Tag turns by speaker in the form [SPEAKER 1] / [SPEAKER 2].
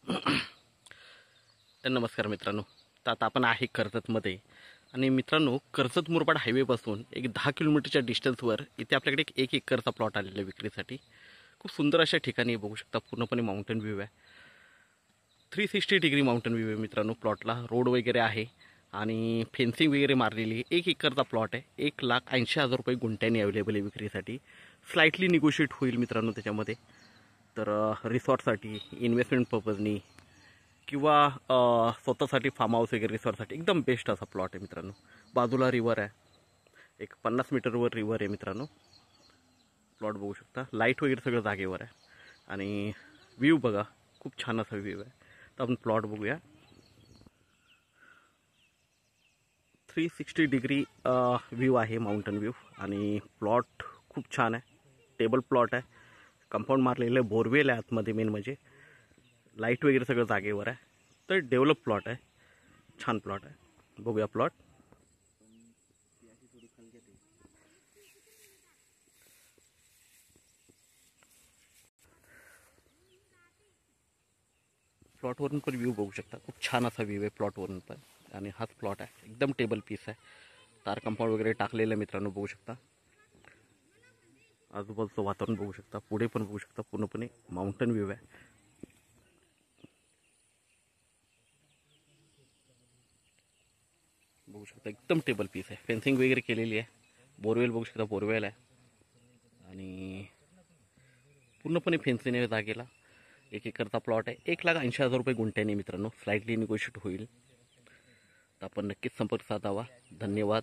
[SPEAKER 1] तर नमस्कार मित्रांनो. तर आता आपण आहे कर्जतमध्ये आणि मित्रांनो, कर्जत मुरबाड हायवेपासून एक 10 किलोमीटरच्या डिस्टन्सवर इथे आपल्याकडे एक एकरचा प्लॉट आलेला आहे विक्रीसाठी. खूप सुंदर अशा ठिकाणी बघू शकता. पूर्णपणे माउंटेन व्ह्यू आहे. 360 डिग्री माउंटेन व्ह्यू आहे मित्रांनो. प्लॉटला रोड वगैरे आहे आणि फेन्सिंग वगैरे मारलेली आहे. 1 एकरचा प्लॉट आहे. 1,80,000 रुपये गुंठ्याने अवेलेबल आहे विक्रीसाठी. स्लाइटली निगोशिएट होईल मित्रांनो त्याच्यामध्ये. तर रिसॉर्टसाठी, इन्व्हेस्टमेंट पर्पजनी किंवा स्वतःसाठी फार्म हाऊस वगैरे रिसॉर्टसाठी एकदम बेस्ट असा प्लॉट आहे मित्रांनो. बाजूला रिवर आहे. एक 50 मीटरवर रिवर आहे मित्रांनो. प्लॉट बघू शकता. लाईट वगैरे सगळं जागेवर आहे आणि व्ह्यू बघा, खूप छान असा व्ह्यू आहे. तर आपण प्लॉट बघूया. 360 डिग्री व्ह्यू आहे, माउंटन व्ह्यू. आणि प्लॉट खूप छान आहे. टेबल प्लॉट आहे. कंपाऊंड मारलेलं आहे. बोरवेल आहे आतमध्ये. मेन म्हणजे लाईट वगैरे सगळं जागेवर आहे. तर डेव्हलप प्लॉट आहे. छान प्लॉट आहे. बघूया प्लॉट. प्लॉटवरून पण व्ह्यू बघू शकता. खूप छान असा व्ह्यू आहे प्लॉटवरून पण. आणि हाच प्लॉट आहे. एकदम टेबल पीस आहे. तार कंपाऊंड वगैरे टाकलेलं आहे मित्रांनो. बघू शकता. आजूबाजूचं वातावरण बघू शकता. पुढे पण बघू शकता. पूर्णपणे माउंटन व्ह्यू आहे. बघू शकता. एकदम टेबल पीस आहे. फेन्सिंग वगैरे केलेली आहे. बोरवेल बघू शकता. बोरवेल आहे आणि पूर्णपणे फेन्सिंग आहे जागेला. 1 एकरचा प्लॉट आहे. 1,80,000 रुपये गुंठ्याने मित्रांनो. स्लाइटली निगोशिएट होईल. तर आपण नक्कीच संपर्क साधावा. धन्यवाद.